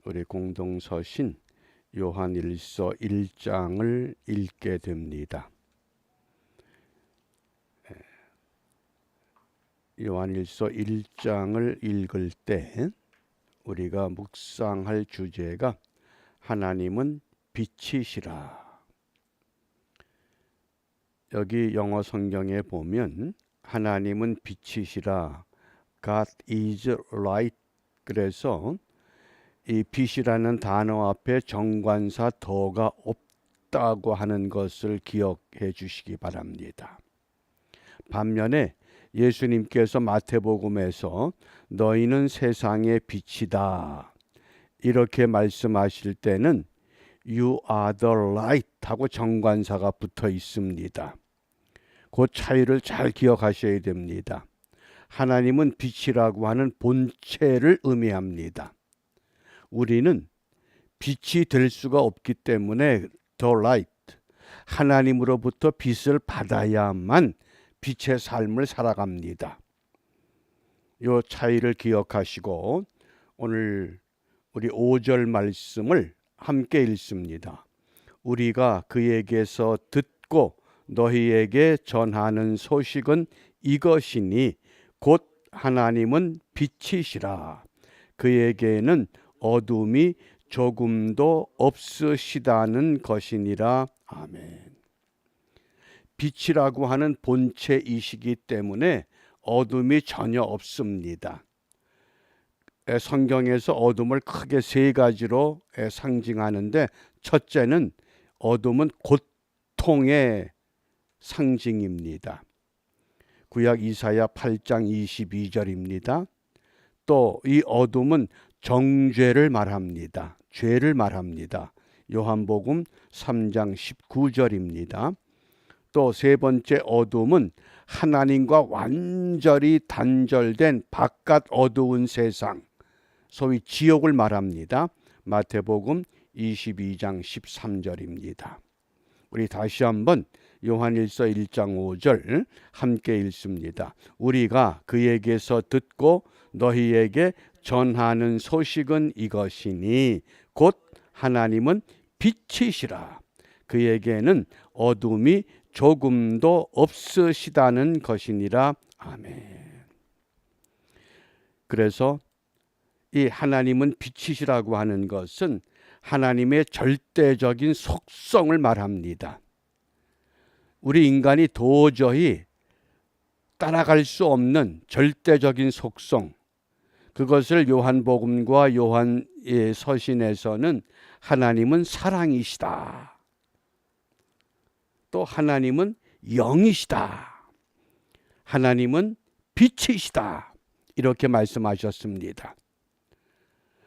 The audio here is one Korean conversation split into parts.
우리 공동서신 요한일서 1장을 읽게 됩니다. 요한일서 1장을 읽을 때 우리가 묵상할 주제가 하나님은 빛이시라. 여기 영어 성경에 보면 하나님은 빛이시라, God is light. 그래서 이 빛이라는 단어 앞에 정관사 더가 없다고 하는 것을 기억해 주시기 바랍니다. 반면에 예수님께서 마태복음에서 너희는 세상의 빛이다 이렇게 말씀하실 때는 You are the light 하고 정관사가 붙어 있습니다. 그 차이를 잘 기억하셔야 됩니다. 하나님은 빛이라고 하는 본체를 의미합니다. 우리는 빛이 될 수가 없기 때문에 the light, 하나님으로부터 빛을 받아야만 빛의 삶을 살아갑니다. 이 차이를 기억하시고 오늘 우리 5절 말씀을 함께 읽습니다. 우리가 그에게서 듣고 너희에게 전하는 소식은 이것이니 곧 하나님은 빛이시라. 그에게는 어둠이 조금도 없으시다는 것이니라. 아멘. 빛이라고 하는 본체이시기 때문에 어둠이 전혀 없습니다. 성경에서 어둠을 크게 세 가지로 상징하는데, 첫째는 어둠은 고통의 상징입니다. 구약 이사야 8장 22절입니다. 또 이 어둠은 정죄를 말합니다. 죄를 말합니다. 요한복음 3장 19절입니다. 또 세 번째 어둠은 하나님과 완전히 단절된 바깥 어두운 세상, 소위 지옥을 말합니다. 마태복음 22장 13절입니다. 우리 다시 한번 요한일서 1장 5절 함께 읽습니다. 우리가 그에게서 듣고 너희에게 전하는 소식은 이것이니 곧 하나님은 빛이시라. 그에게는 어둠이 조금도 없으시다는 것이니라. 아멘. 그래서 이 하나님은 빛이시라고 하는 것은 하나님의 절대적인 속성을 말합니다. 우리 인간이 도저히 따라갈 수 없는 절대적인 속성, 그것을 요한복음과 요한의 서신에서는 하나님은 사랑이시다, 또 하나님은 영이시다, 하나님은 빛이시다 이렇게 말씀하셨습니다.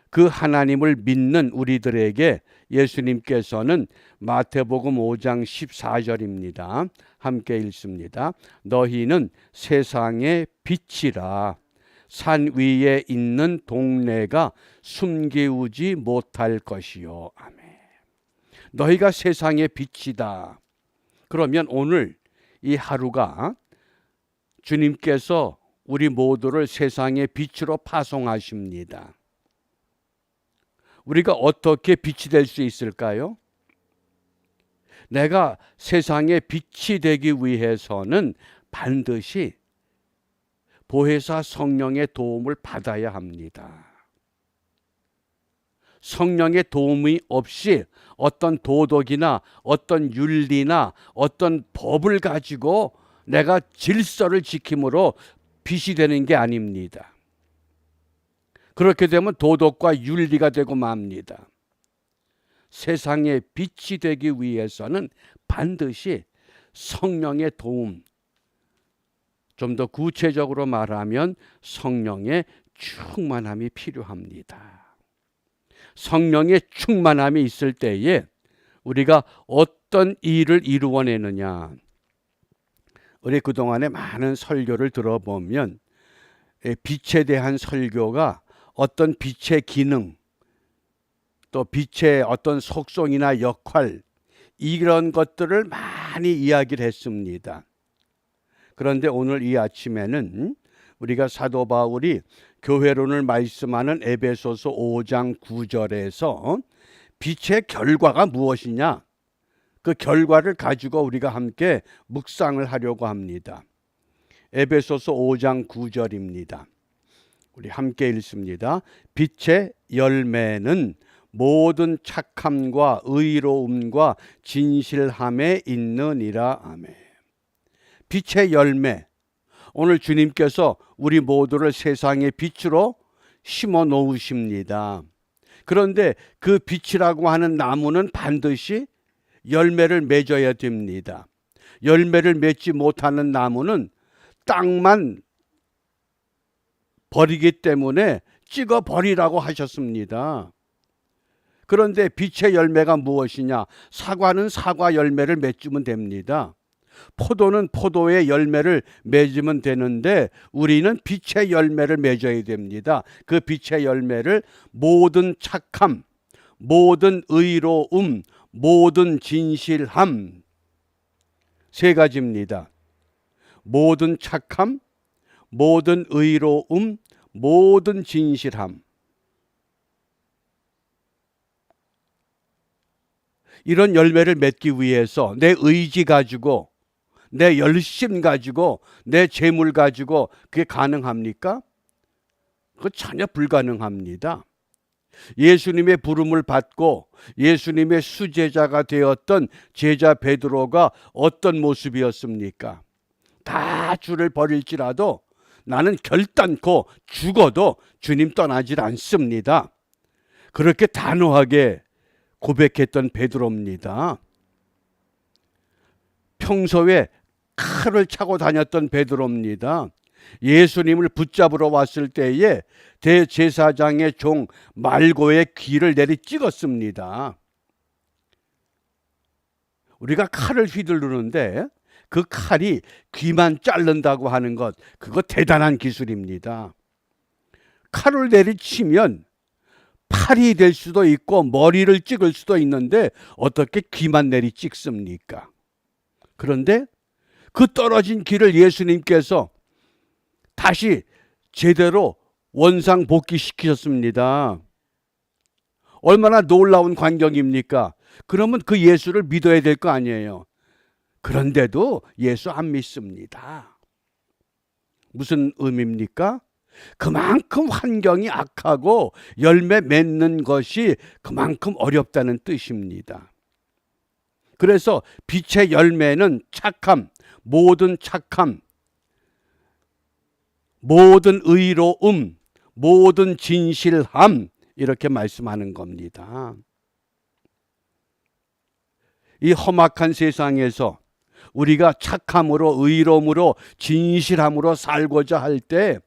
그 하나님을 믿는 우리들에게 예수님께서는 마태복음 5장 14절입니다. 함께 읽습니다. 너희는 세상의 빛이라. 산 위에 있는 동네가 숨기우지 못할 것이요. 아멘. 너희가 세상의 빛이다. 그러면 오늘 이 하루가 주님께서 우리 모두를 세상의 빛으로 파송하십니다. 우리가 어떻게 빛이 될 수 있을까요? 내가 세상의 빛이 되기 위해서는 반드시 보혜사 성령의 도움을 받아야 합니다. 성령의 도움이 없이 어떤 도덕이나 어떤 윤리나 어떤 법을 가지고 내가 질서를 지킴으로 빛이 되는 게 아닙니다. 그렇게 되면 도덕과 윤리가 되고 맙니다. 세상의 빛이 되기 위해서는 반드시 성령의 도움, 좀 더 구체적으로 말하면 성령의 충만함이 필요합니다. 성령의 충만함이 있을 때에 우리가 어떤 일을 이루어내느냐. 우리 그동안에 많은 설교를 들어보면 빛에 대한 설교가 어떤 빛의 기능, 또 빛의 어떤 속성이나 역할, 이런 것들을 많이 이야기를 했습니다. 그런데 오늘 이 아침에는 우리가 사도 바울이 교회론을 말씀하는 에베소서 5장 9절에서 빛의 결과가 무엇이냐? 그 결과를 가지고 우리가 함께 묵상을 하려고 합니다. 에베소서 5장 9절입니다. 우리 함께 읽습니다. 빛의 열매는 모든 착함과 의로움과 진실함에 있느니라. 아멘. 빛의 열매. 오늘 주님께서 우리 모두를 세상의 빛으로 심어 놓으십니다. 그런데 그 빛이라고 하는 나무는 반드시 열매를 맺어야 됩니다. 열매를 맺지 못하는 나무는 땅만 버리기 때문에 찍어 버리라고 하셨습니다. 그런데 빛의 열매가 무엇이냐? 사과는 사과 열매를 맺으면 됩니다. 포도는 포도의 열매를 맺으면 되는데 우리는 빛의 열매를 맺어야 됩니다. 그 빛의 열매를 모든 착함, 모든 의로움, 모든 진실함, 세 가지입니다. 모든 착함, 모든 의로움, 모든 진실함. 이런 열매를 맺기 위해서 내 의지 가지고, 내 열심 가지고, 내 재물 가지고 그게 가능합니까? 그거 전혀 불가능합니다. 예수님의 부름을 받고 예수님의 수제자가 되었던 제자 베드로가 어떤 모습이었습니까? 다 주를 버릴지라도 나는 결단코 죽어도 주님 떠나질 않습니다. 그렇게 단호하게 고백했던 베드로입니다. 평소에 칼을 차고 다녔던 베드로입니다. 예수님을 붙잡으러 왔을 때에 대제사장의 종 말고의 귀를 내리 찍었습니다. 우리가 칼을 휘두르는데 그 칼이 귀만 자른다고 하는 것, 그거 대단한 기술입니다. 칼을 내리치면 팔이 될 수도 있고 머리를 찍을 수도 있는데 어떻게 귀만 내리 찍습니까? 그런데 그 떨어진 귀를 예수님께서 다시 제대로 원상복귀시키셨습니다. 얼마나 놀라운 광경입니까? 그러면 그 예수를 믿어야 될 거 아니에요. 그런데도 예수 안 믿습니다. 무슨 의미입니까? 그만큼 환경이 악하고 열매 맺는 것이 그만큼 어렵다는 뜻입니다. 그래서 빛의 열매는 착함, 모든 착함, 모든 의로움, 모든 진실함, 이렇게 말씀하는 겁니다. 이 험악한 세상에서 우리가 착함으로, 의로움으로, 진실함으로 살고자 할 때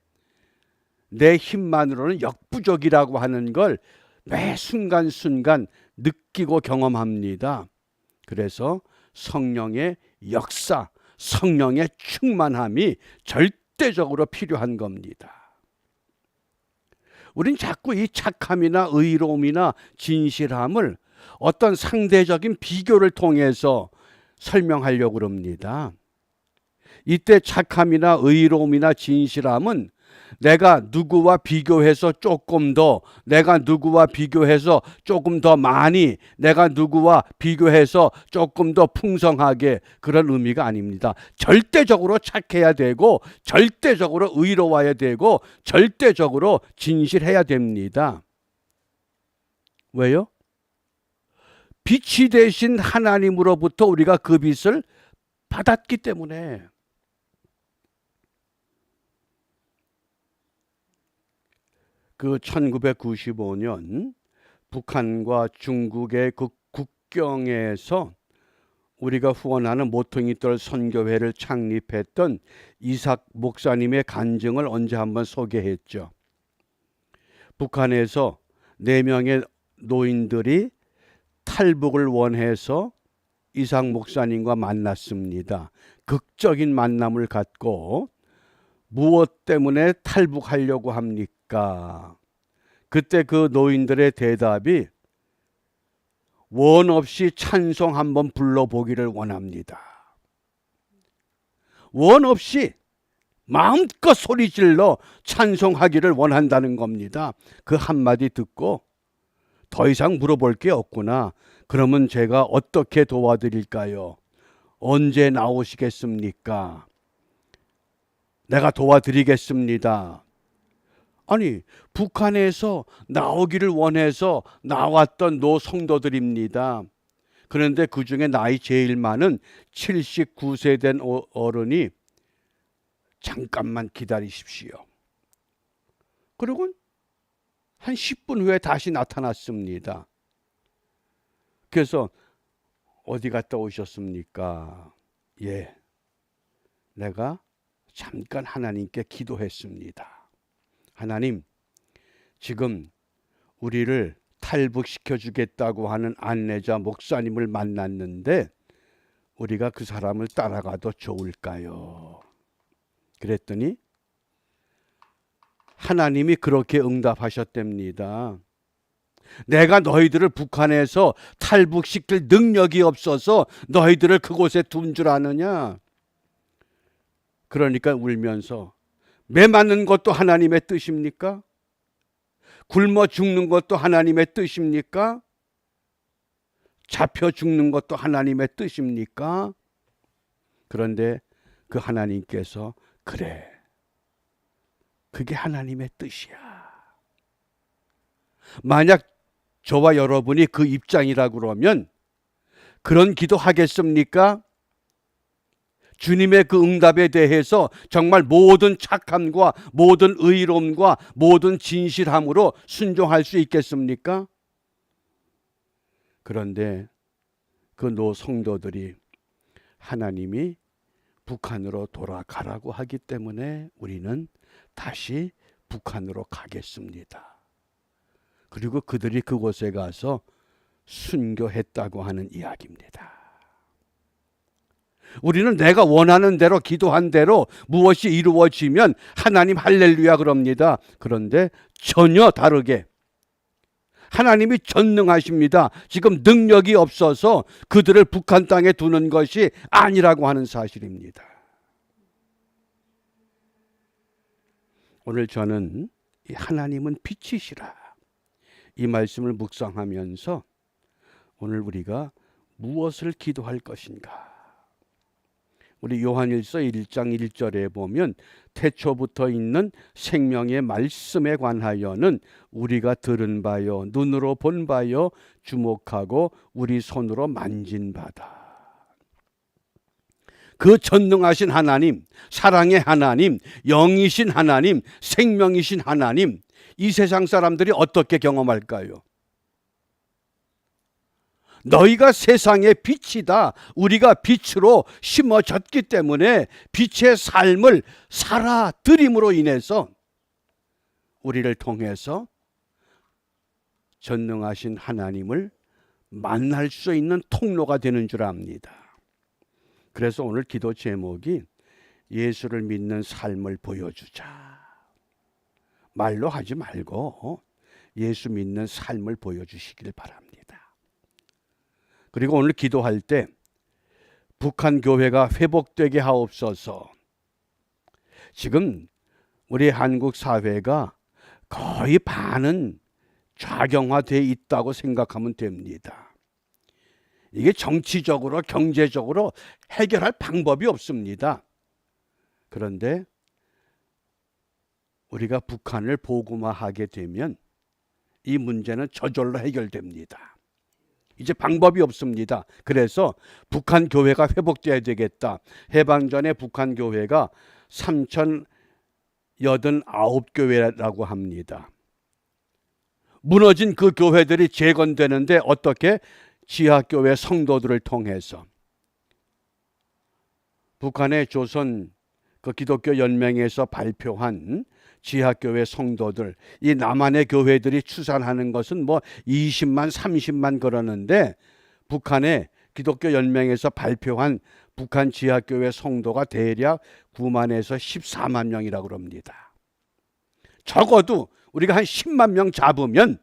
내 힘만으로는 역부족이라고 하는 걸 매 순간순간 느끼고 경험합니다. 그래서 성령의 역사, 성령의 충만함이 절대적으로 필요한 겁니다. 우린 자꾸 이 착함이나 의로움이나 진실함을 어떤 상대적인 비교를 통해서 설명하려고 합니다. 이때 착함이나 의로움이나 진실함은 내가 누구와 비교해서 조금 더, 내가 누구와 비교해서 조금 더 많이, 내가 누구와 비교해서 조금 더 풍성하게, 그런 의미가 아닙니다. 절대적으로 착해야 되고 절대적으로 의로워야 되고 절대적으로 진실해야 됩니다. 왜요? 빛이 되신 하나님으로부터 우리가 그 빛을 받았기 때문에. 그 1995년 북한과 중국의 그 국경에서 우리가 후원하는 모퉁이돌 선교회를 창립했던 이삭 목사님의 간증을 언제 한번 소개했죠. 북한에서 4명의 노인들이 탈북을 원해서 이삭 목사님과 만났습니다. 극적인 만남을 갖고 무엇 때문에 탈북하려고 합니까? 그때 그 노인들의 대답이 원 없이 찬송 한번 불러보기를 원합니다. 원 없이 마음껏 소리질러 찬송하기를 원한다는 겁니다. 그 한마디 듣고 더 이상 물어볼 게 없구나. 그러면 제가 어떻게 도와드릴까요? 언제 나오시겠습니까? 내가 도와드리겠습니다. 아니, 북한에서 나오기를 원해서 나왔던 노 성도들입니다. 그런데 그 중에 나이 제일 많은 79세 된 어른이 잠깐만 기다리십시오. 그리고 한 10분 후에 다시 나타났습니다. 그래서 어디 갔다 오셨습니까? 예, 내가 잠깐 하나님께 기도했습니다. 하나님, 지금 우리를 탈북시켜 주겠다고 하는 안내자 목사님을 만났는데 우리가 그 사람을 따라가도 좋을까요? 그랬더니 하나님이 그렇게 응답하셨답니다. 내가 너희들을 북한에서 탈북시킬 능력이 없어서 너희들을 그곳에 둔 줄 아느냐? 그러니까 울면서 매 맞는 것도 하나님의 뜻입니까? 굶어 죽는 것도 하나님의 뜻입니까? 잡혀 죽는 것도 하나님의 뜻입니까? 그런데 그 하나님께서 그래, 그게 하나님의 뜻이야. 만약 저와 여러분이 그 입장이라고 그러면 그런 기도 하겠습니까? 주님의 그 응답에 대해서 정말 모든 착함과 모든 의로움과 모든 진실함으로 순종할 수 있겠습니까? 그런데 그 노 성도들이 하나님이 북한으로 돌아가라고 하기 때문에 우리는 다시 북한으로 가겠습니다. 그리고 그들이 그곳에 가서 순교했다고 하는 이야기입니다. 우리는 내가 원하는 대로 기도한 대로 무엇이 이루어지면 하나님 할렐루야 그럽니다. 그런데 전혀 다르게 하나님이 전능하십니다. 지금 능력이 없어서 그들을 북한 땅에 두는 것이 아니라고 하는 사실입니다. 오늘 저는 하나님은 빛이시라 이 말씀을 묵상하면서 오늘 우리가 무엇을 기도할 것인가? 우리 요한일서 1장 1절에 보면 태초부터 있는 생명의 말씀에 관하여는 우리가 들은 바요 눈으로 본 바요 주목하고 우리 손으로 만진 바다. 그 전능하신 하나님, 사랑의 하나님, 영이신 하나님, 생명이신 하나님, 이 세상 사람들이 어떻게 경험할까요? 너희가 세상의 빛이다. 우리가 빛으로 심어졌기 때문에 빛의 삶을 살아드림으로 인해서 우리를 통해서 전능하신 하나님을 만날 수 있는 통로가 되는 줄 압니다. 그래서 오늘 기도 제목이 예수를 믿는 삶을 보여주자. 말로 하지 말고 예수 믿는 삶을 보여주시길 바랍니다. 그리고 오늘 기도할 때 북한 교회가 회복되게 하옵소서. 지금 우리 한국 사회가 거의 반은 좌경화되어 있다고 생각하면 됩니다. 이게 정치적으로 경제적으로 해결할 방법이 없습니다. 그런데 우리가 북한을 복음화하게 되면 이 문제는 저절로 해결됩니다. 이제 방법이 없습니다. 그래서 북한 교회가 회복돼야 되겠다. 해방 전에 북한 교회가 3,089교회라고 합니다. 무너진 그 교회들이 재건되는데 어떻게? 지하교회 성도들을 통해서. 북한의 조선 그 기독교 연맹에서 발표한 지하교회 성도들, 이 남한의 교회들이 추산하는 것은 뭐 20만 30만 그러는데 북한의 기독교 연맹에서 발표한 북한 지하교회 성도가 대략 9만에서 14만 명이라고 합니다. 적어도 우리가 한 10만 명 잡으면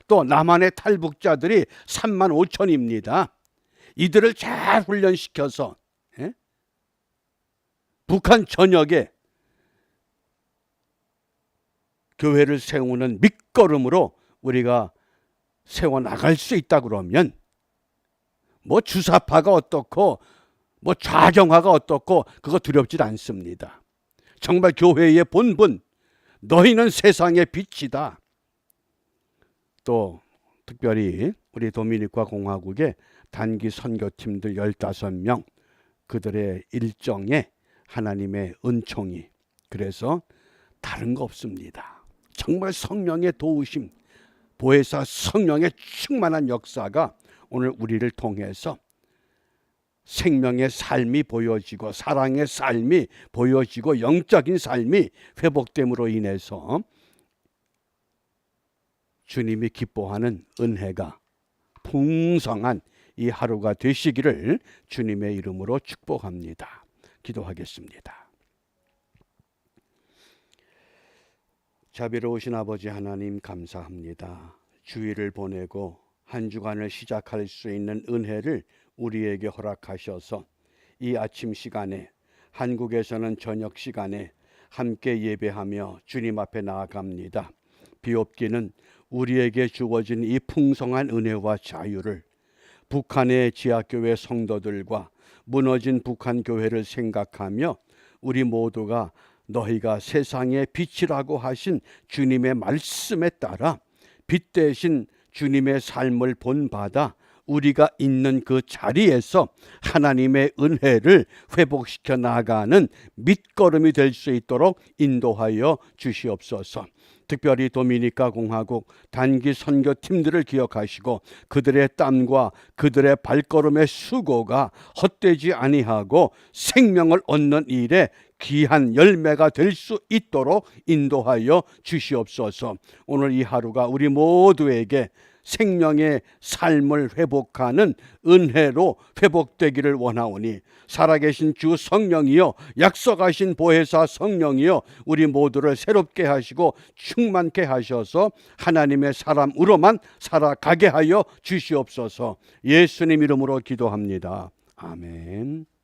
또 남한의 탈북자들이 3만 5천입니다. 이들을 잘 훈련시켜서 북한 전역에 교회를 세우는 밑거름으로 우리가 세워나갈 수 있다 그러면 뭐 주사파가 어떻고 뭐 좌경화가 어떻고 그거 두렵지 않습니다. 정말 교회의 본분, 너희는 세상의 빛이다. 또 특별히 우리 도미니카 공화국의 단기 선교팀들 15명 그들의 일정에 하나님의 은총이, 그래서 다른 거 없습니다. 정말 성령의 도우심, 보혜사 성령의 충만한 역사가 오늘 우리를 통해서 생명의 삶이 보여지고 사랑의 삶이 보여지고 영적인 삶이 회복됨으로 인해서 주님이 기뻐하는 은혜가 풍성한 이 하루가 되시기를 주님의 이름으로 축복합니다. 기도하겠습니다. 자비로우신 아버지 하나님 감사합니다. 주일을 보내고 한 주간을 시작할 수 있는 은혜를 우리에게 허락하셔서 이 아침 시간에, 한국에서는 저녁 시간에 함께 예배하며 주님 앞에 나아갑니다. 비옵기는 우리에게 주어진 이 풍성한 은혜와 자유를 북한의 지하교회 성도들과 무너진 북한 교회를 생각하며 우리 모두가 너희가 세상의 빛이라고 하신 주님의 말씀에 따라 빛 대신 주님의 삶을 본받아 우리가 있는 그 자리에서 하나님의 은혜를 회복시켜 나가는 밑거름이 될 수 있도록 인도하여 주시옵소서. 특별히 도미니카 공화국 단기 선교팀들을 기억하시고 그들의 땀과 그들의 발걸음의 수고가 헛되지 아니하고 생명을 얻는 일에 귀한 열매가 될 수 있도록 인도하여 주시옵소서. 오늘 이 하루가 우리 모두에게 생명의 삶을 회복하는 은혜로 회복되기를 원하오니 살아계신 주 성령이여, 약속하신 보혜사 성령이여, 우리 모두를 새롭게 하시고 충만케 하셔서 하나님의 사람으로만 살아가게 하여 주시옵소서. 예수님 이름으로 기도합니다. 아멘.